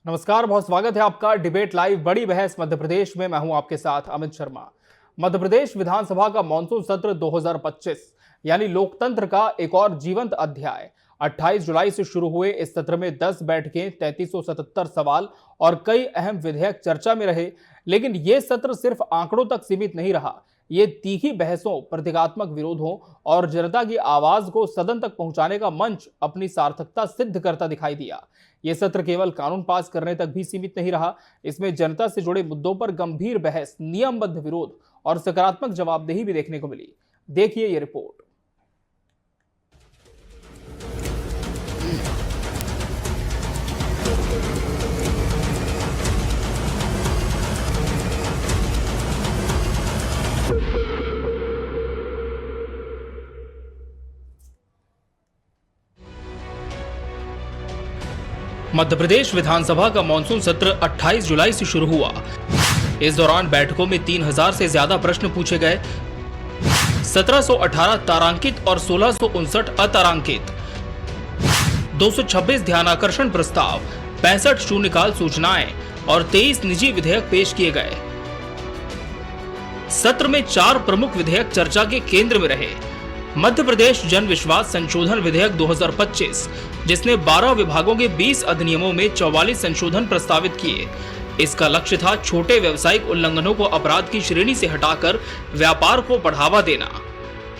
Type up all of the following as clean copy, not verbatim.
नमस्कार, बहुत स्वागत है आपका डिबेट लाइव बड़ी बहस मध्य प्रदेश में। मैं हूं आपके साथ अमित शर्मा। मध्य प्रदेश विधानसभा का मॉनसून सत्र 2025 यानी लोकतंत्र का एक और जीवंत अध्याय 28 जुलाई से शुरू हुए इस सत्र में 10 बैठकें, 3377 सवाल और कई अहम विधेयक चर्चा में रहे। लेकिन यह सत्र सिर्फ आंकड़ों तक सीमित नहीं रहा। ये तीखी बहसों, प्रतीकात्मक विरोधों और जनता की आवाज को सदन तक पहुंचाने का मंच अपनी सार्थकता सिद्ध करता दिखाई दिया। यह सत्र केवल कानून पास करने तक भी सीमित नहीं रहा। इसमें जनता से जुड़े मुद्दों पर गंभीर बहस, नियमबद्ध विरोध और सकारात्मक जवाबदेही भी देखने को मिली। देखिए ये रिपोर्ट। मध्य प्रदेश विधानसभा का मॉनसून सत्र 28 जुलाई से शुरू हुआ। इस दौरान बैठकों में 3000 से ज्यादा प्रश्न पूछे गए। 1718 तारांकित और 1659 अतारांकित, 226 ध्यानाकर्षण प्रस्ताव, 65 शून्यकाल सूचनाएं और 23 निजी विधेयक पेश किए गए। सत्र में 4 प्रमुख विधेयक चर्चा के केंद्र में रहे। मध्य प्रदेश जन विश्वास संशोधन विधेयक 2025, जिसने 12 विभागों के 20 अधिनियमों में 44 संशोधन प्रस्तावित किए। इसका लक्ष्य था छोटे व्यवसायिक उल्लंघनों को अपराध की श्रेणी से हटाकर व्यापार को बढ़ावा देना।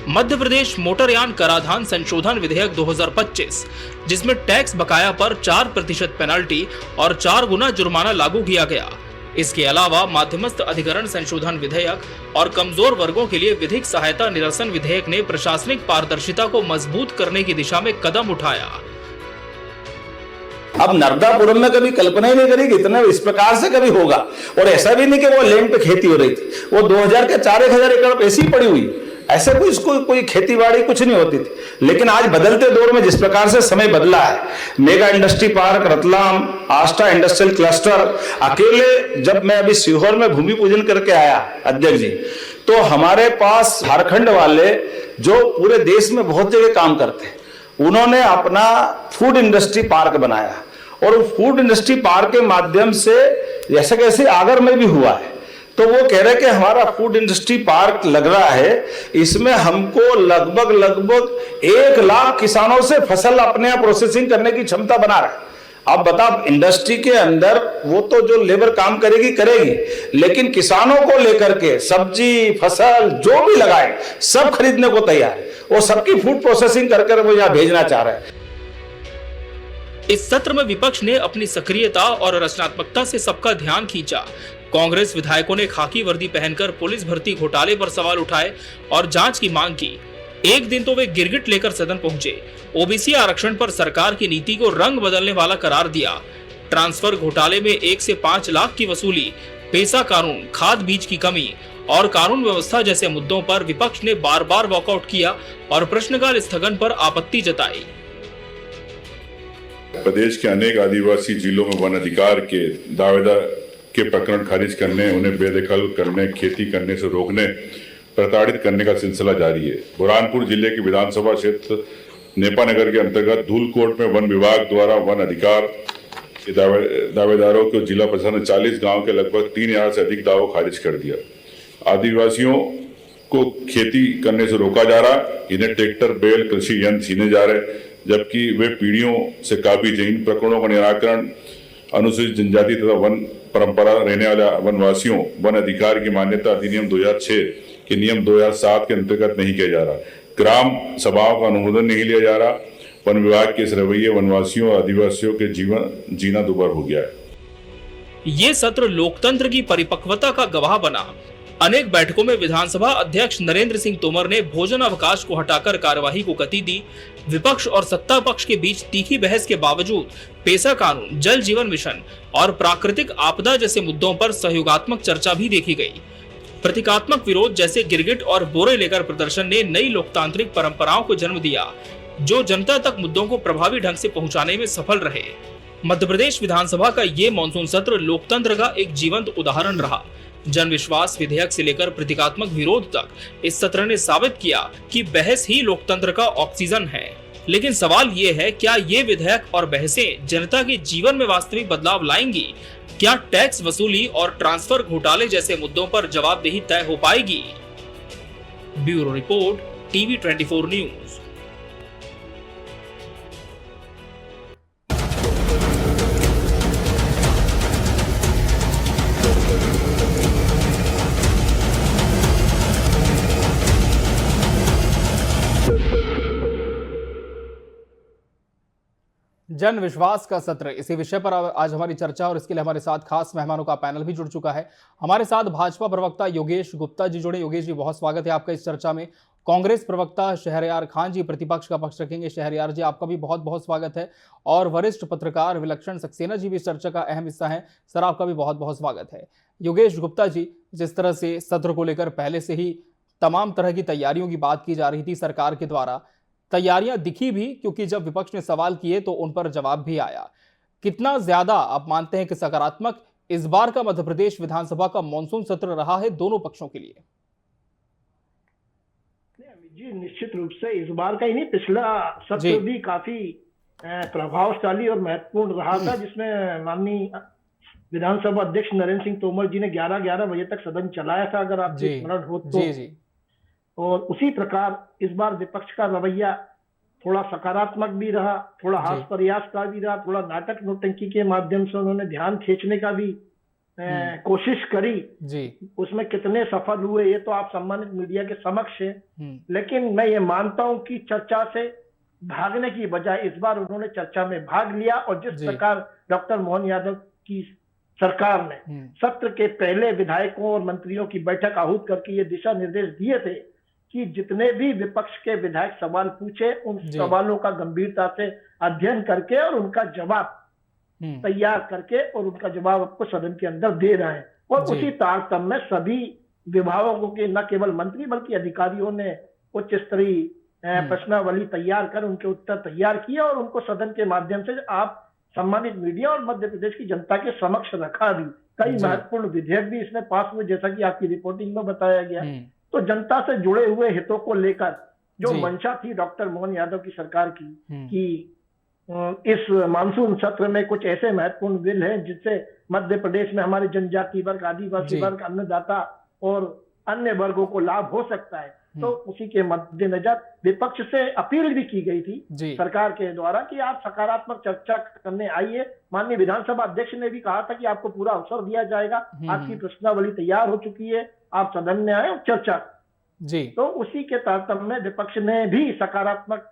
मध्य प्रदेश मोटरयान कराधान संशोधन विधेयक 2025, जिसमें टैक्स बकाया पर 4% पेनल्टी और 4 गुना जुर्माना लागू किया गया। इसके अलावा माध्यमस्थ अधिकरण संशोधन विधेयक और कमजोर वर्गों के लिए विधिक सहायता निरसन विधेयक ने प्रशासनिक पारदर्शिता को मजबूत करने की दिशा में कदम उठाया। अब नर्मदापुरम में कभी कल्पना ही नहीं करी कि इतना इस प्रकार से कभी होगा। और ऐसा भी नहीं कि वो लैंड पे खेती हो रही थी, वो 2000 के 4000 एकड़ ऐसी ही पड़ी हुई, ऐसे कोई खेती बाड़ी कुछ नहीं होती थी। लेकिन आज बदलते दौर में जिस प्रकार से समय बदला है, मेगा इंडस्ट्री पार्क, रतलाम, आस्था इंडस्ट्रियल क्लस्टर, अकेले जब मैं अभी सीहोर में भूमि पूजन करके आया अध्यक्ष जी, तो हमारे पास झारखंड वाले जो पूरे देश में बहुत जगह काम करते हैं, उन्होंने अपना फूड इंडस्ट्री पार्क बनाया और फूड इंडस्ट्री पार्क के माध्यम से जैसे कैसे आगर में भी हुआ है। तो वो कह रहे कि हमारा फूड इंडस्ट्री पार्क लग रहा है, इसमें हमको लगभग 1 लाख किसानों से फसल अपने यहाँ प्रोसेसिंग करने की क्षमता बना रहा है। अब बताओ, इंडस्ट्री के अंदर वो तो जो लेबर काम करेगी, लेकिन किसानों को लेकर के सब्जी, फसल जो भी लगाए सब खरीदने को तैयार है। वो सबकी फूड प्रोसेसिंग कर वो यहाँ भेजना चाह रहे हैं। इस सत्र में विपक्ष ने अपनी सक्रियता और रचनात्मकता से सबका ध्यान खींचा। कांग्रेस विधायकों ने खाकी वर्दी पहनकर पुलिस भर्ती घोटाले पर सवाल उठाए और जांच की मांग की। एक दिन तो वे गिरगिट लेकर सदन पहुंचे। ओबीसी आरक्षण पर सरकार की नीति को रंग बदलने वाला करार दिया। ट्रांसफर घोटाले में 1 से 5 लाख की वसूली, पेसा कानून, खाद बीज की कमी और कानून व्यवस्था जैसे मुद्दों पर विपक्ष ने बार बार वॉकआउट किया और प्रश्नकाल स्थगन पर आपत्ति जताई। प्रदेश के अनेक आदिवासी जिलों में वन अधिकार के दावेदार के प्रकरण खारिज करने, उन्हें बेदखल करने, खेती करने से रोकने, प्रताड़ित करने का सिलसिला जारी है। बुरहानपुर जिले के विधानसभा क्षेत्र नेपानगर के अंतर्गत धूलकोट में वन विभाग द्वारा वन अधिकार के दावेदारों को जिला प्रशासन ने 40 गांव के लगभग 3000 से अधिक दावों खारिज कर दिया। आदिवासियों को खेती करने से रोका जा रहा, इन्हें ट्रैक्टर, बैल, कृषि यंत्र छीने जा रहे, जबकि वे पीढ़ियों से काबिज हैं। इन प्रकरणों का निराकरण अनुसूचित जनजाति तथा वन परंपरा रहने वाले वनवासियों वन अधिकार की मान्यता अधिनियम 2006 के नियम 2007 के अंतर्गत नहीं किया जा रहा। ग्राम सभाओं का अनुमोदन नहीं लिया जा रहा। वन विभाग के इस रवैये वनवासियों और आदिवासियों के जीवन जीना दुर्भर हो गया है। ये सत्र लोकतंत्र की परिपक्वता का गवाह बना। अनेक बैठकों में विधानसभा अध्यक्ष नरेंद्र सिंह तोमर ने भोजन अवकाश को हटाकर कार्यवाही को गति दी। विपक्ष और सत्ता पक्ष के बीच तीखी बहस के बावजूद पेसा कानून, जल जीवन मिशन और प्राकृतिक आपदा जैसे मुद्दों पर सहयोगात्मक चर्चा भी देखी गई। प्रतीकात्मक विरोध जैसे गिरगिट और बोरे लेकर प्रदर्शन ने नई लोकतांत्रिक परंपराओं को जन्म दिया, जो जनता तक मुद्दों को प्रभावी ढंग से पहुंचाने में सफल रहे। मध्य प्रदेश विधानसभा का ये मॉनसून सत्र लोकतंत्र का एक जीवंत उदाहरण रहा। जन विश्वास विधेयक से लेकर प्रतीकात्मक विरोध तक इस सत्र ने साबित किया कि बहस ही लोकतंत्र का ऑक्सीजन है। लेकिन सवाल ये है, क्या ये विधेयक और बहसें जनता के जीवन में वास्तविक बदलाव लाएंगी? क्या टैक्स वसूली और ट्रांसफर घोटाले जैसे मुद्दों पर जवाबदेही तय हो पाएगी? Bureau report, TV 24 news. जन विश्वास का सत्र, इसी विषय पर आज हमारी चर्चा, और इसके लिए हमारे साथ खास मेहमानों का पैनल भी जुड़ चुका है। हमारे साथ भाजपा प्रवक्ता योगेश गुप्ता जी जुड़े। योगेश जी, बहुत स्वागत है आपका इस चर्चा में। कांग्रेस प्रवक्ता शहरयार खान जी प्रतिपक्ष का पक्ष रखेंगे। शहरयार जी, आपका भी बहुत बहुत स्वागत है। और वरिष्ठ पत्रकार विलक्षण सक्सेना जी भी इस चर्चा का अहम हिस्सा है। सर, आपका भी बहुत बहुत स्वागत है। योगेश गुप्ता जी, जिस तरह से सत्र को लेकर पहले से ही तमाम तरह की तैयारियों की बात की जा रही थी सरकार के द्वारा, तैयारियां दिखी भी, क्योंकि जब विपक्ष ने सवाल किए तो उन पर जवाब भी आया। कितना ज्यादा आप मानते हैं कि सकारात्मक इस बार का मध्य प्रदेश विधानसभा का मॉनसून सत्र रहा है दोनों पक्षों के लिए? जी, निश्चित रूप से इस बार का ही नहीं, पिछला सत्र भी काफी प्रभावशाली और महत्वपूर्ण रहा था, जिसमें माननीय विधानसभा अध्यक्ष नरेंद्र सिंह तोमर जी ने 11-11 बजे तक सदन चलाया था, अगर आपको स्मरण हो तो। जी। और उसी प्रकार इस बार विपक्ष का रवैया थोड़ा सकारात्मक भी रहा, थोड़ा हास्य प्रयास का भी रहा, थोड़ा नाटक नौटंकी के माध्यम से उन्होंने ध्यान खींचने का भी कोशिश करी जी। उसमें कितने सफल हुए ये तो आप सम्मानित मीडिया के समक्ष है। लेकिन मैं ये मानता हूं कि चर्चा से भागने की बजाय इस बार उन्होंने चर्चा में भाग लिया, और जिस प्रकार डॉक्टर मोहन यादव की सरकार ने सत्र के पहले विधायकों और मंत्रियों की बैठक आहूत करके ये दिशा निर्देश दिए थे कि जितने भी विपक्ष के विधायक सवाल पूछे, उन सवालों का गंभीरता से अध्ययन करके और उनका जवाब तैयार करके और उनका जवाब आपको सदन के अंदर दे रहे हैं। और उसी तारतम्य में सभी विभागों के न केवल मंत्री बल्कि अधिकारियों ने उच्च स्तरीय प्रश्नावली तैयार कर उनके उत्तर तैयार किए और उनको सदन के माध्यम से आप सम्मानित मीडिया और मध्य प्रदेश की जनता के समक्ष रखा भी। कई महत्वपूर्ण विधेयक भी इसमें पास हुए, जैसा कि आपकी रिपोर्टिंग में बताया गया। तो जनता से जुड़े हुए हितों को लेकर जो मंशा थी डॉक्टर मोहन यादव की सरकार की कि इस मानसून सत्र में कुछ ऐसे महत्वपूर्ण बिल हैं जिससे मध्य प्रदेश में हमारे जनजाति वर्ग, आदिवासी वर्ग, अन्नदाता और अन्य वर्गों को लाभ हो सकता है। तो उसी के मद्देनजर विपक्ष से अपील भी की गई थी सरकार के द्वारा कि आप सकारात्मक चर्चा करने आइए। माननीय विधानसभा अध्यक्ष ने भी कहा था कि आपको पूरा अवसर दिया जाएगा, आपकी प्रश्नावली तैयार हो चुकी है, आप सदन में आए और चर्चा जी। तो उसी के तारतम्य में विपक्ष ने भी सकारात्मक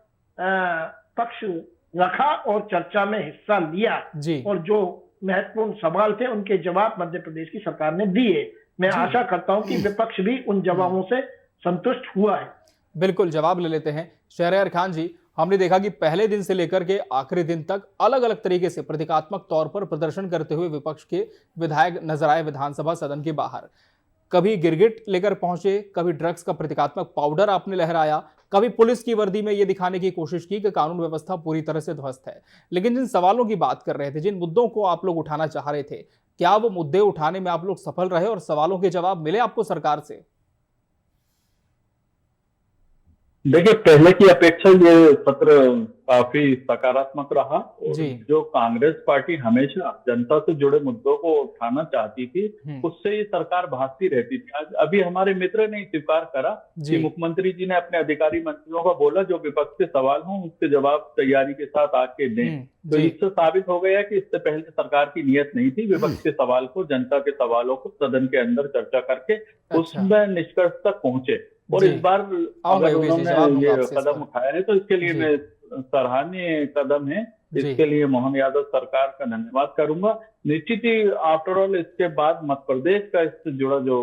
पक्ष रखा और चर्चा में हिस्सा लिया जी। और जो महत्वपूर्ण सवाल थे उनके जवाब मध्य प्रदेश की सरकार ने दिए। मैं आशा करता हूं कि विपक्ष भी उन जवाबों से संतुष्ट हुआ है। बिल्कुल, जवाब ले लेते हैं। शहरयार खान जी, हमने देखा कि पहले दिन से लेकर के आखिरी दिन तक अलग अलग तरीके से प्रतीकात्मक तौर पर प्रदर्शन करते हुए विपक्ष के विधायक नजर आए विधानसभा सदन के बाहर। कभी गिरगिट लेकर पहुंचे, कभी ड्रग्स का प्रतीकात्मक पाउडर आपने लहराया, कभी पुलिस की वर्दी में यह दिखाने की कोशिश की कि कानून व्यवस्था पूरी तरह से ध्वस्त है। लेकिन जिन सवालों की बात कर रहे थे, जिन मुद्दों को आप लोग उठाना चाह रहे थे, क्या वो मुद्दे उठाने में आप लोग सफल रहे और सवालों के जवाब मिले आपको सरकार से? देखिए, पहले की अपेक्षा ये सत्र काफी सकारात्मक रहा और जो कांग्रेस पार्टी हमेशा जनता से जुड़े मुद्दों को उठाना चाहती थी, उससे ये सरकार भागती रहती थी। आज अभी हमारे मित्र ने स्वीकार करा कि मुख्यमंत्री जी ने अपने अधिकारी मंत्रियों का बोला जो विपक्ष के सवाल हों उसके जवाब तैयारी के साथ आके दें। तो इससे साबित हो गया कि इससे पहले सरकार की नियत नहीं थी विपक्ष के सवाल को, जनता के सवालों को सदन के अंदर चर्चा करके उसमें निष्कर्ष तक पहुंचे। और इस बार अगर उन्होंने ये कदम उठाया है तो इसके लिए मैं सराहनीय कदम है, इसके लिए मोहन यादव सरकार का धन्यवाद करूंगा। निश्चित ही आफ्टर ऑल इसके बाद मध्य प्रदेश का इससे जुड़ा जो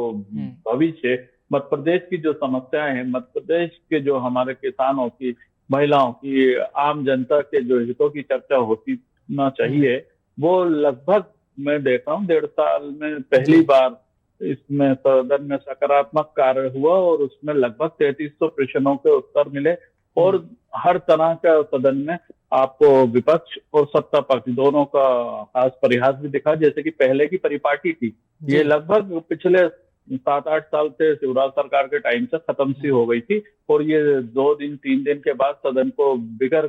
भविष्य है, मध्य प्रदेश की जो समस्याएं हैं, मध्य प्रदेश के जो हमारे किसानों की, महिलाओं की, आम जनता के जो हितों की चर्चा होती ना चाहिए, वो लगभग मैं देख रहा हूँ 1.5 साल में पहली बार इसमें सदन में सकारात्मक कार्य हुआ और उसमें लगभग 3300 प्रश्नों के उत्तर मिले और हर तरह का सदन में आपको विपक्ष और सत्ता पक्ष दोनों का खास प्रयास भी दिखा। जैसे कि पहले की परिपाटी थी, ये लगभग पिछले 7-8 साल से शिवराज सरकार के टाइम से खत्म सी हो गई थी, और ये 2 दिन 3 दिन के बाद सदन को बिगर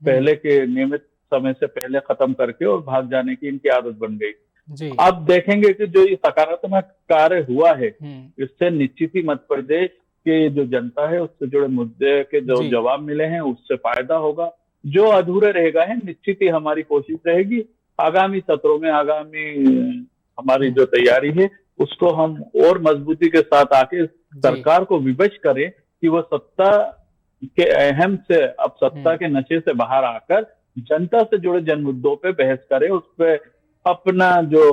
पहले के नियमित समय से पहले खत्म करके और भाग जाने की इनकी आदत बन गई। जी। अब देखेंगे कि जो ये सकारात्मक कार्य हुआ है, इससे निश्चित ही मध्य प्रदेश की जो जनता है उससे जुड़े मुद्दे के जो जी। जवाब मिले हैं उससे फायदा होगा। जो अधूरे रहेगा है, निश्चित ही हमारी कोशिश रहेगी आगामी सत्रों में, आगामी हमारी जो तैयारी है उसको हम और मजबूती के साथ आके सरकार को विवश करें कि वो सत्ता के अहम से अब सत्ता के नशे से बाहर आकर जनता से जुड़े जन मुद्दों पे बहस करे, उस पे अपना जो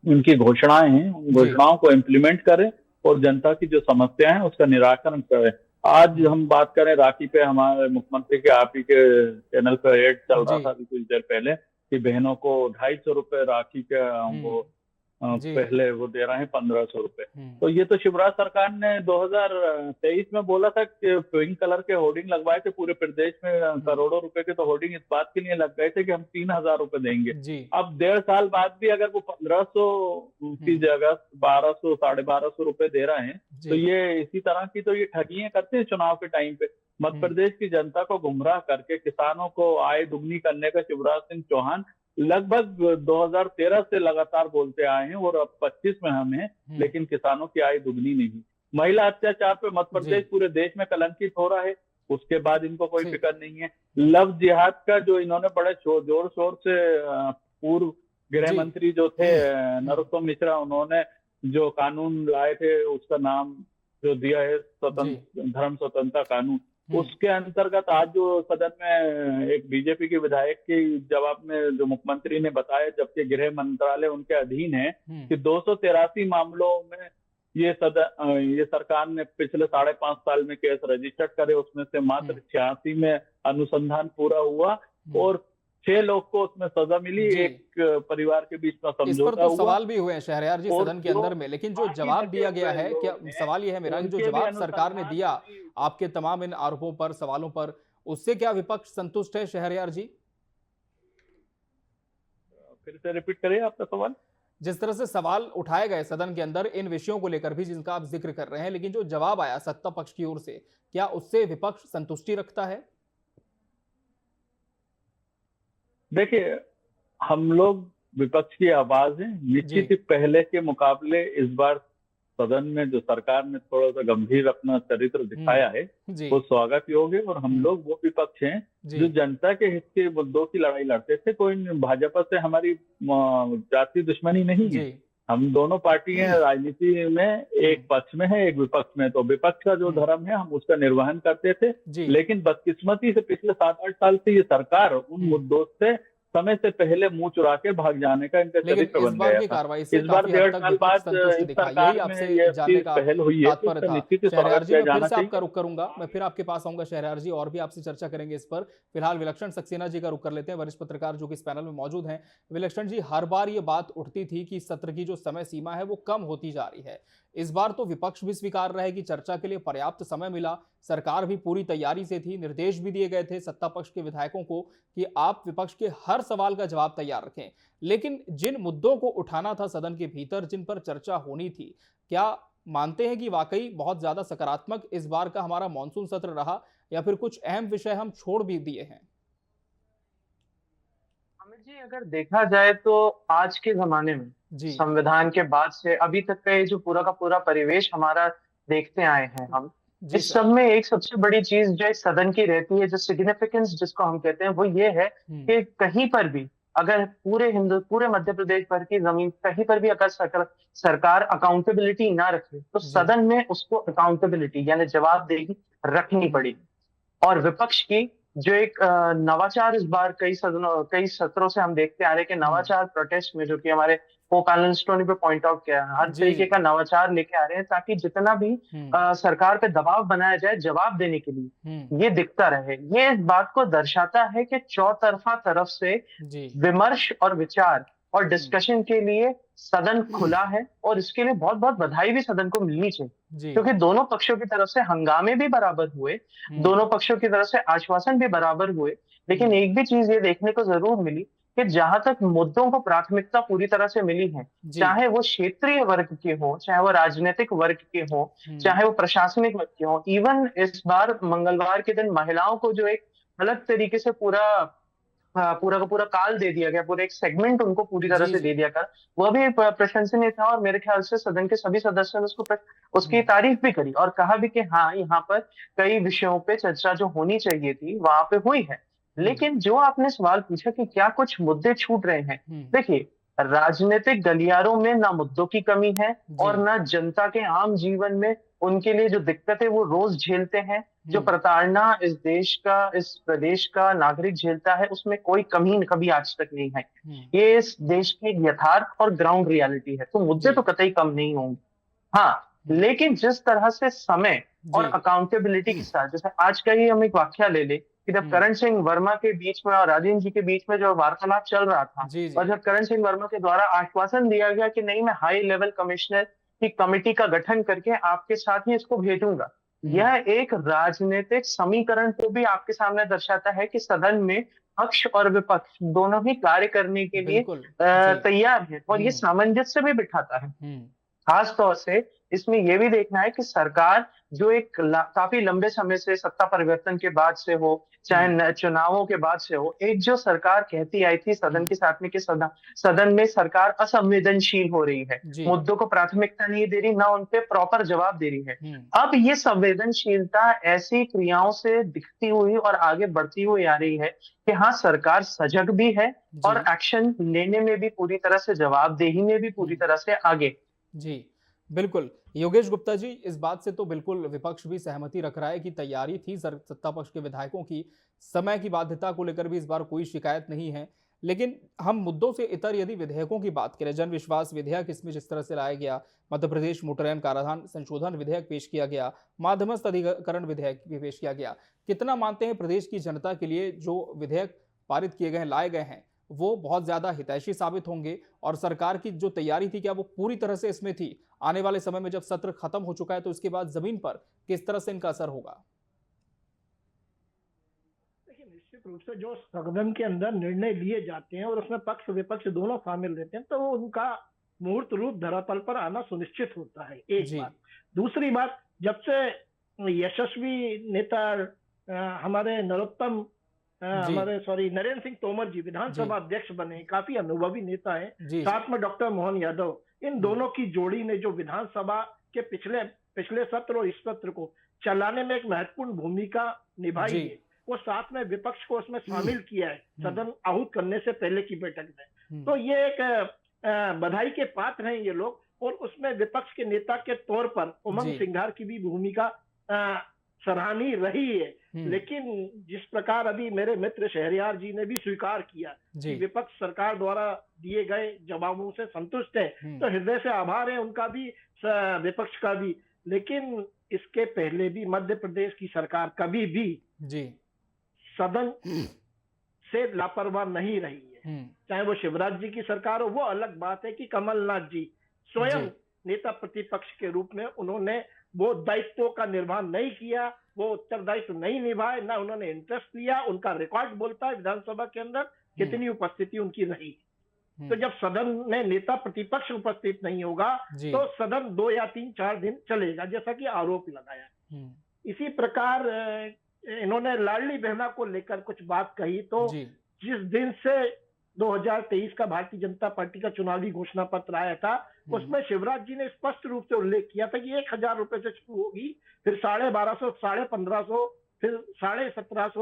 उनकी घोषणाएं हैं उन घोषणाओं को इम्प्लीमेंट करें और जनता की जो समस्याएं हैं उसका निराकरण करें। आज हम बात करें राखी पे, हमारे मुख्यमंत्री के आप ही के चैनल पर एड चल रहा था कुछ देर पहले कि बहनों को 250 रुपए राखी के वो पहले वो दे रहे हैं 1500 रुपए। तो ये तो शिवराज सरकार ने 2023 में बोला था कि पिंक कलर के होर्डिंग लगवाए थे पूरे प्रदेश में, करोड़ों रुपए के तो होर्डिंग इस बात के लिए लग गए थे कि हम 3000 रुपए देंगे। अब 1.5 साल बाद भी अगर वो 1500 की जगह 1200 1250 रुपए दे रहे हैं तो ये इसी तरह की तो ये ठगियां करते हैं चुनाव के टाइम पे। मध्य प्रदेश की जनता को गुमराह करके किसानों को आय दुगनी करने का शिवराज सिंह चौहान लगभग 2013 से लगातार बोलते आए हैं और अब 25 में हम हैं, लेकिन किसानों की आय दुगनी नहीं। महिला अत्याचार पे मध्य प्रदेश पूरे देश में कलंकित हो रहा है, उसके बाद इनको कोई फिक्र नहीं है। लव जिहाद का जो इन्होंने बड़े जोर शोर से पूर्व गृह मंत्री जो थे नरोत्तम मिश्रा, उन्होंने जो कानून लाए थे उसका नाम जो दिया है धर्म स्वतंत्रता कानून, उसके अंतर्गत आज जो सदन में एक बीजेपी के विधायक के जवाब में जो मुख्यमंत्री ने बताया, जबकि गृह मंत्रालय उनके अधीन है, कि 283 मामलों में ये सरकार ने पिछले 5.5 साल में केस रजिस्टर्ड करे, उसमें से मात्र 86 में अनुसंधान पूरा हुआ और 6 लोग को उसमें सजा मिली, एक परिवार के बीच में समझौता हुआ। इस पर तो सवाल भी हुए हैं शहरयार जी सदन के अंदर में, लेकिन जो जवाब दिया गया है, क्या सवाल ये है मेरा कि जो जवाब सरकार ने दिया आपके तमाम इन आरोपों पर, सवालों पर, उससे क्या विपक्ष संतुष्ट है शहरयार जी? फिर से रिपीट करिए आपका सवाल। जिस तरह से सवाल उठाए गए सदन के अंदर इन विषयों को लेकर भी जिनका आप जिक्र कर रहे हैं, लेकिन जो जवाब आया सत्ता पक्ष की ओर से, क्या उससे विपक्ष संतुष्टि रखता है? देखिए, हम लोग विपक्ष की आवाज है, निश्चित ही पहले के मुकाबले इस बार सदन में जो सरकार ने थोड़ा सा गंभीर अपना चरित्र दिखाया है वो स्वागत योग्य है। और हम लोग वो विपक्ष हैं जो जनता के हित के मुद्दों की लड़ाई लड़ते थे। कोई भाजपा से हमारी जाति दुश्मनी नहीं है, हम दोनों पार्टी हैं राजनीति में, एक पक्ष में है एक विपक्ष में। तो विपक्ष का जो धर्म है हम उसका निर्वहन करते थे, लेकिन बदकिस्मती से पिछले 7-8 साल से ये सरकार उन मुद्दों से समय से पहले मुंह चुरा के भाग जाने का इनका चरित्र बन गया था। इस बार 1.5 साल बाद इस सरकार में ये चीज पहल हुई है, तो निश्चित ही स्वागत किया जाना चाहिए। आपका रुख करूंगा, मैं फिर आपके पास आऊंगा शहरयार जी, और भी आपसे चर्चा करेंगे इस पर। फिलहाल विलक्षण सक्सेना जी का रुख कर लेते हैं, वरिष्ठ पत्रकार जो कि इस पैनल में मौजूद हैं। विलक्षण जी, हर बार ये बात उठती थी कि सत्र की जो समय सीमा है वो कम होती जा रही है। इस बार तो विपक्ष भी स्वीकार रहा है कि चर्चा के लिए पर्याप्त समय मिला, सरकार भी पूरी तैयारी से थी, निर्देश भी दिए गए थे सत्ता पक्ष के विधायकों को कि आप विपक्ष के हर सवाल का जवाब तैयार रखें। लेकिन जिन मुद्दों को उठाना था सदन के भीतर, जिन पर चर्चा होनी थी, क्या मानते हैं कि वाकई बहुत ज्यादा सकारात्मक इस बार का हमारा मॉनसून सत्र रहा, या फिर कुछ अहम विषय हम छोड़ भी दिए हैं? अमित जी, अगर देखा जाए तो आज के जमाने में संविधान के बाद से अभी तक का ये जो पूरा का पूरा परिवेश हमारा देखते आए हैं हम, इस सब में एक सबसे बड़ी चीज जो सदन की रहती है, जो सिग्निफिकेंस जिसको हम कहते हैं, वो ये है कि कहीं पर भी अगर पूरे मध्य प्रदेश भर की जमीन कहीं पर भी अगर सरकार अकाउंटेबिलिटी ना रखे तो सदन में उसको अकाउंटेबिलिटी यानी जवाबदेही रखनी पड़ी। और विपक्ष की जो एक नवाचार इस बार कई सत्रों से हम देखते आ रहे हैं कि नवाचार प्रोटेस्ट में, जो कि हमारे पोप एलन ने पे पॉइंट आउट किया है, हर तरीके का नवाचार लेके आ रहे हैं ताकि जितना भी सरकार पे दबाव बनाया जाए जवाब देने के लिए, ये दिखता रहे। ये इस बात को दर्शाता है कि चौतरफा तरफ से विमर्श और विचार और डिस्कशन के लिए सदन खुला है, और इसके लिए बहुत बहुत बधाई भी सदन को मिलनी चाहिए, क्योंकि दोनों पक्षों की तरफ से हंगामे भी बराबर हुए, दोनों पक्षों की तरफ से आश्वासन भी बराबर हुए। लेकिन एक भी चीज ये देखने को जरूर मिली कि जहां तक मुद्दों को प्राथमिकता पूरी तरह से मिली है, जी। चाहे वो क्षेत्रीय वर्ग के हो, चाहे वो राजनीतिक वर्ग के हो, चाहे वो प्रशासनिक वर्ग के हो, इवन इस बार मंगलवार के दिन महिलाओं को जो एक अलग तरीके से पूरा का पूरा काल दे दिया गया, पूरा एक सेगमेंट उनको पूरी तरह जी, से जी। दे दिया गया, वह भी प्रशंसनीय था। और मेरे ख्याल से सदन के सभी सदस्यों ने उसकी तारीफ भी करी और कहा भी कि हाँ, यहाँ पर कई विषयों पे चर्चा जो होनी चाहिए थी वहां पे हुई है। लेकिन जो आपने सवाल पूछा कि क्या कुछ मुद्दे छूट रहे हैं, देखिए, राजनीतिक गलियारों में ना मुद्दों की कमी है और ना जनता के आम जीवन में उनके लिए जो दिक्कतें वो रोज झेलते हैं, जो प्रताड़ना इस देश का, इस प्रदेश का नागरिक झेलता है, उसमें कोई कमी कभी आज तक नहीं है। ये इस देश की यथार्थ और ग्राउंड रियलिटी है, तो मुद्दे तो कतई कम नहीं होंगे। हाँ, लेकिन जिस तरह से समय और अकाउंटेबिलिटी के साथ, जैसे आज का ही हम एक वाकया ले ले कि जब करण सिंह वर्मा के बीच में और राजेंद्र जी के बीच में जो वार्तालाप चल रहा था, और जब करण सिंह वर्मा के द्वारा आश्वासन दिया गया कि नहीं, मैं हाई लेवल कमिश्नर की कमेटी का गठन करके आपके साथ ही इसको भेजूंगा, यह एक राजनीतिक समीकरण को भी आपके सामने दर्शाता है कि सदन में पक्ष और विपक्ष दोनों ही कार्य करने के लिए तैयार है, और ये सामंजस्य भी बिठाता है। खास तौर से इसमें यह भी देखना है कि सरकार जो एक काफी लंबे समय से, सत्ता परिवर्तन के बाद से हो, चाहे चुनावों के बाद से हो, एक जो सरकार कहती आई थी सदन के साथ में कि सदन में सरकार असंवेदनशील हो रही है, मुद्दों को प्राथमिकता नहीं दे रही, ना उन पे प्रॉपर जवाब दे रही है। अब ये संवेदनशीलता ऐसी क्रियाओं से दिखती हुई और आगे बढ़ती हुई आ रही है कि हाँ, सरकार सजग भी है और एक्शन लेने में भी पूरी तरह से, जवाबदेही में भी पूरी तरह से आगे। जी, बिल्कुल। योगेश गुप्ता जी, इस बात से तो बिल्कुल विपक्ष भी सहमति रख रहा है कि तैयारी थी सत्ता पक्ष के विधायकों की, समय की बाध्यता को लेकर भी इस बार कोई शिकायत नहीं है। लेकिन हम मुद्दों से इतर यदि विधेयकों की बात करें, जन विश्वास विधेयक इसमें जिस तरह से लाया गया, मध्य प्रदेश मोटरयान कराधान संशोधन विधेयक पेश किया गया, माध्यमस्थ अधिकरण विधेयक भी पेश किया गया, कितना मानते हैं प्रदेश की जनता के लिए जो विधेयक पारित किए गए हैं, लाए गए हैं, वो बहुत ज्यादा हितैषी साबित होंगे? और सरकार की जो तैयारी थी, क्या वो पूरी तरह से इसमें थी? आने वाले समय में जब सत्र खत्म हो चुका है तो इसके बाद जमीन पर किस तरह से इनका असर होगा? देखिए, निश्चित रूप से जो सदन के अंदर निर्णय लिए जाते हैं और उसमें पक्ष विपक्ष दोनों शामिल रहते हैं, तो उनका मूर्त रूप धरातल पर आना सुनिश्चित होता है, एक बात। दूसरी बात, जब से यशस्वी नेता हमारे नरेंद्र सिंह तोमर जी विधानसभा अध्यक्ष बने, काफी अनुभवी नेता है, साथ में डॉक्टर मोहन यादव, इन दोनों की जोड़ी ने जो विधानसभा के पिछले सत्र और इस सत्र को चलाने में एक महत्वपूर्ण भूमिका निभाई है, वो साथ में विपक्ष को उसमें शामिल किया है सदन आहूत करने से पहले की बैठक में। तो ये एक बधाई के पात्र हैं ये लोग, और उसमें विपक्ष के नेता के तौर पर उमंग सिंघार की भी भूमिका सराहनीय रही है। लेकिन जिस प्रकार अभी मेरे मित्र शहरयार जी ने भी स्वीकार किया कि विपक्ष सरकार द्वारा दिए गए जवाबों से संतुष्ट है, तो हृदय से आभार है उनका भी, विपक्ष का भी। लेकिन इसके पहले भी मध्य प्रदेश की सरकार कभी भी सदन से लापरवाह नहीं रही है, चाहे वो शिवराज जी की सरकार हो। वो अलग बात है कि कमलनाथ जी स्वयं नेता प्रतिपक्ष के रूप में उन्होंने वो दायित्वों का निर्वहन नहीं किया, वो उत्तरदायित्व नहीं निभाए, ना उन्होंने इंटरेस्ट लिया। उनका रिकॉर्ड बोलता है विधानसभा के अंदर कितनी उपस्थिति उनकी रही। तो जब सदन में नेता प्रतिपक्ष उपस्थित नहीं होगा तो सदन 2 या 3-4 दिन चलेगा, जैसा कि आरोप लगाया। इसी प्रकार इन्होंने लाडली बहना को लेकर कुछ बात कही, तो जिस दिन से 2023 का भारतीय जनता पार्टी का चुनावी घोषणा पत्र आया था, उसमें शिवराज जी ने स्पष्ट रूप से उल्लेख किया था कि 1000 रुपए से शुरू होगी, फिर 1250, 1550, फिर 1750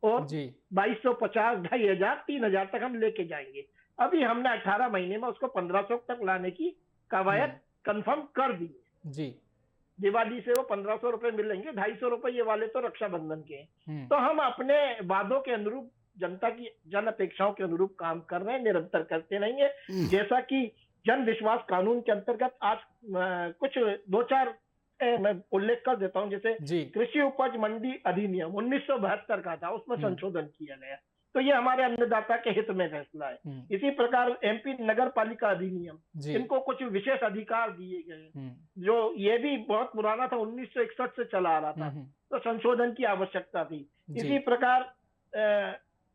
और 2250, 2500, 3000 तक हम लेके जाएंगे। अभी हमने 18 महीने में उसको 1500 तक लाने की कवायद कंफर्म कर दी है। दिवाली से वो 1500 रुपए मिलेंगे, 250 रुपए ये वाले तो रक्षाबंधन के हैं। तो हम अपने वादों के अनुरूप, जनता की जन अपेक्षाओं के अनुरूप काम कर रहे हैं, निरंतर करते रहेंगे। जैसा कि जन विश्वास कानून के अंतर्गत आज कुछ 2-4 मैं उल्लेख कर देता हूं, जैसे कृषि उपज मंडी अधिनियम 1972 का था, उसमें संशोधन किया गया, तो ये हमारे अन्नदाता के हित में फैसला है। इसी प्रकार एमपी नगर पालिका अधिनियम, इनको कुछ विशेष अधिकार दिए गए, जो ये भी बहुत पुराना था, 1961 से चला आ रहा था, तो संशोधन की आवश्यकता थी। इसी प्रकार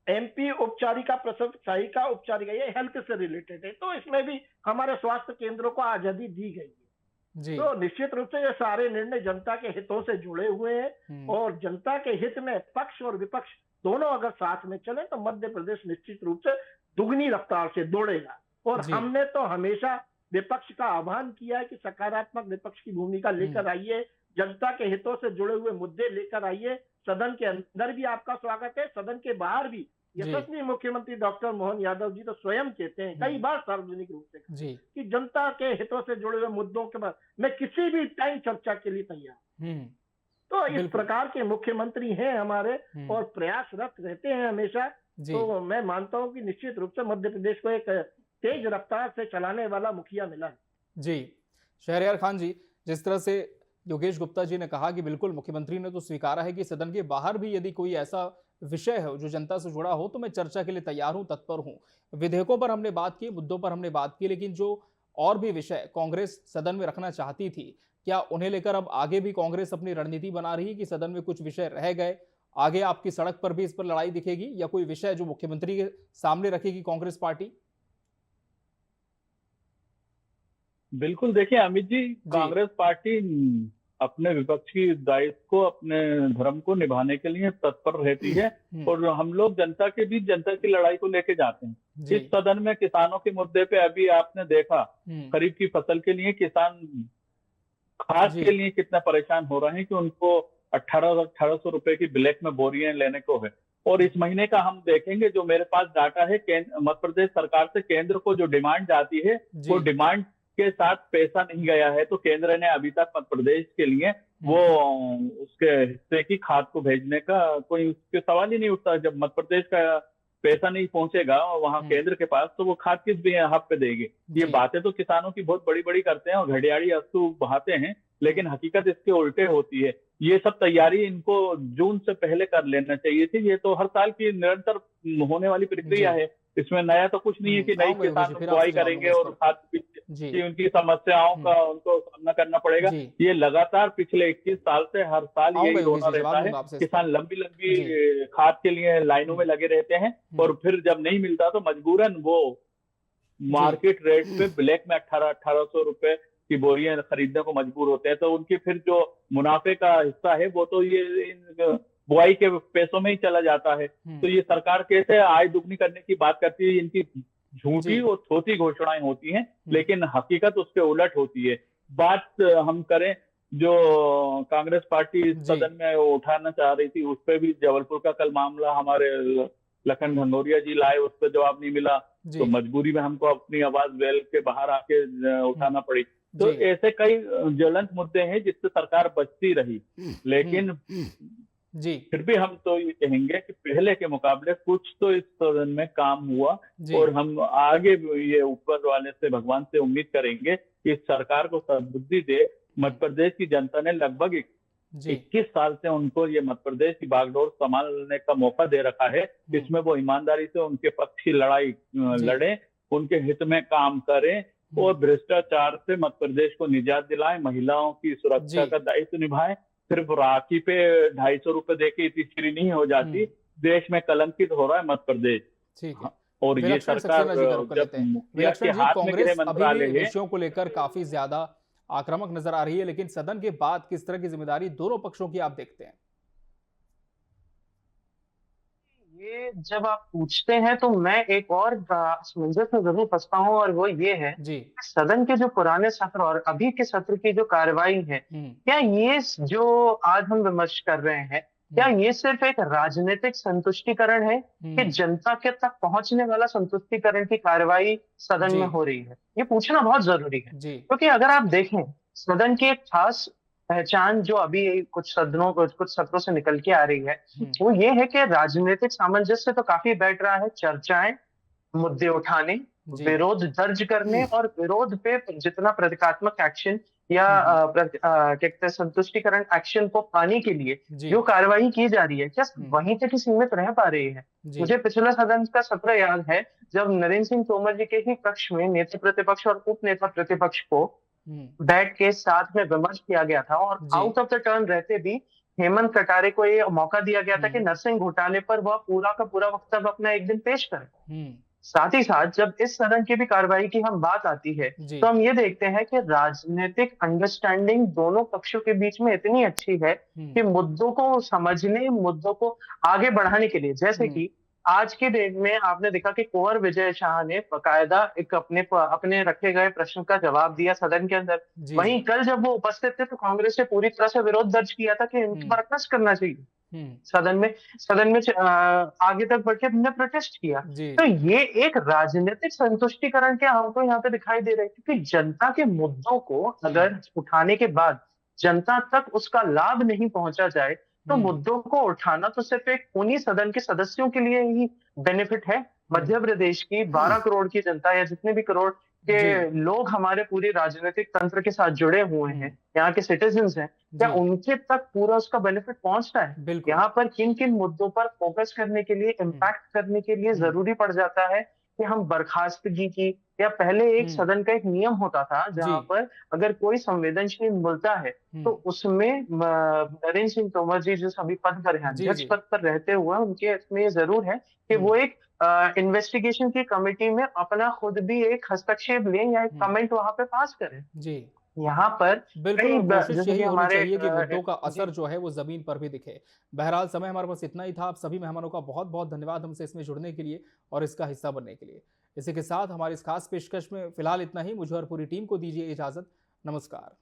एमपी उपचारिका, प्रसव सहायिका उपचारिका, ये हेल्थ से रिलेटेड है, तो इसमें भी हमारे स्वास्थ्य केंद्रों को आजादी दी गई है। तो निश्चित रूप से ये सारे निर्णय जनता के हितों से जुड़े हुए हैं और जनता के हित में पक्ष और विपक्ष दोनों अगर साथ में चले तो मध्य प्रदेश निश्चित रूप से दुगनी रफ्तार से दौड़ेगा। और हमने तो हमेशा विपक्ष का आह्वान किया है कि सकारात्मक विपक्ष की भूमिका लेकर आइए, जनता के हितों से जुड़े हुए मुद्दे लेकर आइए। सदन के अंदर भी आपका स्वागत है, सदन के बाहर भी। यशस्वी मुख्यमंत्री डॉक्टर मोहन यादव जी तो स्वयं कहते हैं कई बार सार्वजनिक रूप से कि जनता के हितों से जुड़े हुए मुद्दों के बाद मैं किसी भी टाइम चर्चा के लिए तैयार। तो इस प्रकार के मुख्यमंत्री हैं हमारे और प्रयासरत रहते हैं हमेशा। तो मैं मानता हूं कि निश्चित रूप से मध्य प्रदेश को एक तेज रफ्तार से चलाने वाला मुखिया मिला है। जी शहरयार खान जी, जिस तरह से योगेश गुप्ता जी ने कहा कि बिल्कुल मुख्यमंत्री ने तो स्वीकारा है कि सदन के बाहर भी यदि कोई ऐसा विषय है जो जनता से जुड़ा हो तो मैं चर्चा के लिए तैयार हूं, तत्पर हूं। विधेयकों पर हमने बात की, मुद्दों पर हमने बात की, लेकिन जो और भी विषय कांग्रेस सदन में रखना चाहती थी, क्या उन्हें लेकर अब आगे भी कांग्रेस अपनी रणनीति बना रही है कि सदन में कुछ विषय रह गए, आगे आपकी सड़क पर भी इस पर लड़ाई दिखेगी, या कोई विषय जो मुख्यमंत्री के सामने रखेगी कांग्रेस पार्टी? बिल्कुल, देखिए अमित जी, कांग्रेस पार्टी अपने विपक्ष की दायित्व को, अपने धर्म को निभाने के लिए तत्पर रहती है और हम लोग जनता के बीच जनता की लड़ाई को लेके जाते हैं। इस सदन में किसानों के मुद्दे पे अभी आपने देखा, खरीफ की फसल के लिए किसान खाद के लिए कितना परेशान हो रहे हैं कि उनको 1800 रुपए की ब्लैक में बोरियां लेने को है। और इस महीने का हम देखेंगे, जो मेरे पास डाटा है, मध्य प्रदेश सरकार से केंद्र को जो डिमांड जाती है वो डिमांड के साथ पैसा नहीं गया है। तो केंद्र ने अभी तक मध्य प्रदेश के लिए वो उसके हिस्से की खाद को भेजने का कोई उसके सवाल ही नहीं उठता। जब मध्य प्रदेश का पैसा नहीं पहुंचेगा वहां केंद्र के पास, तो वो खाद किस भी हक पे देगी? ये बातें तो किसानों की बहुत बड़ी बड़ी करते हैं और घड़ियाली अश्रु बहाते हैं, लेकिन हकीकत इसके उल्टे होती है। ये सब तैयारी इनको जून से पहले कर लेना चाहिए थी। ये तो हर साल की निरंतर होने वाली प्रक्रिया है, इसमें नया तो कुछ नहीं है कि नई किसान बुआई करेंगे और खाद की उनकी समस्याओं का उनको सामना करना पड़ेगा। ये लगातार पिछले 21 साल से हर साल यही होना रहता है। किसान लंबी लंबी खाद के लिए लाइनों में लगे रहते हैं और फिर जब नहीं मिलता तो मजबूरन वो मार्केट रेट पे ब्लैक में 1800 रुपए की बोरियां खरीदने को मजबूर होते हैं। तो उनकी फिर जो मुनाफे का हिस्सा है वो तो ये बुआई के पैसों में ही चला जाता है। तो ये सरकार कैसे आय दुगनी करने की बात करती है? इनकी झूठी और छोटी घोषणाएं होती हैं, लेकिन हकीकत उसके उलट होती है। बात हम करें जो कांग्रेस पार्टी सदन में उठाना चाह रही थी, उस पर भी जबलपुर का कल मामला हमारे लखन घनघोरिया जी लाए, उस पर जवाब नहीं मिला, तो मजबूरी में हमको अपनी आवाज वेल के बाहर आके उठाना पड़ी। तो ऐसे कई ज्वलंत मुद्दे हैं जिससे सरकार बचती रही, लेकिन फिर भी हम तो ये कहेंगे कि पहले के मुकाबले कुछ तो इस सदन में काम हुआ और हम आगे ये ऊपर वाले से, भगवान से उम्मीद करेंगे कि इस सरकार को सद्बुद्धि दे। मध्य प्रदेश की जनता ने लगभग 21 साल से उनको ये मध्य प्रदेश की बागडोर संभालने का मौका दे रखा है। इसमें वो ईमानदारी से उनके पक्ष की लड़ाई लड़े, उनके हित में काम करें और भ्रष्टाचार से मध्य प्रदेश को निजात दिलाएं, महिलाओं की सुरक्षा का दायित्व निभाएं। सिर्फ राखी पे 250 रुपए देके इतनी फ्री नहीं हो जाती। देश में कलंकित हो रहा है मध्य प्रदेश। ठीक है। और ये सरकार कांग्रेस अभी विषयों को लेकर काफी ज्यादा आक्रामक नजर आ रही है, लेकिन सदन के बाद किस तरह की जिम्मेदारी दोनों पक्षों की आप देखते हैं? ये जब आप पूछते हैं तो मैं एक और असमंजस में जरूर फंसता हूँ, और वो ये है सदन के जो पुराने सत्र और अभी के सत्र की जो कार्रवाई है, क्या ये जो आज हम विमर्श कर रहे हैं, क्या ये सिर्फ एक राजनीतिक संतुष्टिकरण है कि जनता के तक पहुंचने वाला संतुष्टिकरण की कार्रवाई सदन में हो रही है? ये पूछना बहुत जरूरी है, क्योंकि अगर आप देखें सदन की एक खास पहचान जो अभी कुछ सत्रों से निकल के आ रही है, वो ये है कि राजनीतिक सामंजस्य तो काफी बैठ रहा है। चर्चाएं, मुद्दे उठाने, विरोध दर्ज करने और विरोध पे जितना प्रतीकात्मक एक्शन या संतुष्टिकरण एक्शन को पाने के लिए जो कार्रवाई की जा रही है, क्या वहीं तक ही सीमित रह पा रही है? मुझे पिछला सदन का सत्र याद है जब नरेंद्र सिंह तोमर जी के ही कक्ष में नेता प्रतिपक्ष और उप नेता प्रतिपक्ष को बैठ के साथ में विमर्श किया गया था और आउट ऑफ द टर्न रहते भी हेमंत कटारे को ये मौका दिया गया था कि नरसिंह घोटाले पर वह पूरा का पूरा वक्तव्य अपना एक दिन पेश करें। साथ ही साथ जब इस सदन की भी कार्रवाई की हम बात आती है तो हम ये देखते हैं कि राजनीतिक अंडरस्टैंडिंग दोनों पक्षों के बीच में इतनी अच्छी है कि मुद्दों को समझने, मुद्दों को आगे बढ़ाने के लिए, जैसे कि आज के डेट में आपने देखा कि कुंवर विजय शाह ने बकायदा एक अपने रखे गए प्रश्न का जवाब दिया सदन के अंदर। वहीं कल जब वो उपस्थित थे तो कांग्रेस ने पूरी तरह से विरोध दर्ज किया था कि इनको बर्खास्त करना चाहिए। सदन में आगे तक बढ़ के हमने प्रोटेस्ट किया। तो ये एक राजनीतिक संतुष्टिकरण के हमको यहाँ पे दिखाई दे रहा है, क्योंकि जनता के मुद्दों को अगर उठाने के बाद जनता तक उसका लाभ नहीं पहुंचा जाए तो मुद्दों को उठाना तो सिर्फ एक उन्हीं सदन के सदस्यों के लिए ही बेनिफिट है। मध्य प्रदेश की 12 करोड़ की जनता या जितने भी करोड़ के लोग हमारे पूरे राजनीतिक तंत्र के साथ जुड़े हुए हैं, यहाँ के सिटीजन्स हैं, क्या उनके तक पूरा उसका बेनिफिट पहुंचता है? यहाँ पर किन किन मुद्दों पर फोकस करने के लिए, इम्पैक्ट करने के लिए जरूरी पड़ जाता है कि हम बर्खास्तगी की, या पहले एक सदन का एक नियम होता था जहां पर अगर कोई संवेदनशील मुद्दा है तो उसमें नरेंद्र सिंह तोमर जी जो सभी पद पर हैं, अध्यक्ष पद पर रहते हुए, उनके इसमें ये जरूर है कि वो एक इन्वेस्टिगेशन की कमेटी में अपना खुद भी एक हस्तक्षेप लें या एक कमेंट वहां पे पास करें। यहाँ पर बिल्कुल कोशिश यही होनी चाहिए कि मुद्दों का असर जो है वो जमीन पर भी दिखे। बहरहाल समय हमारे पास इतना ही था। आप सभी मेहमानों का बहुत बहुत धन्यवाद हमसे इसमें जुड़ने के लिए और इसका हिस्सा बनने के लिए। इसी के साथ हमारी इस खास पेशकश में फिलहाल इतना ही। मुझे और पूरी टीम को दीजिए इजाजत। नमस्कार।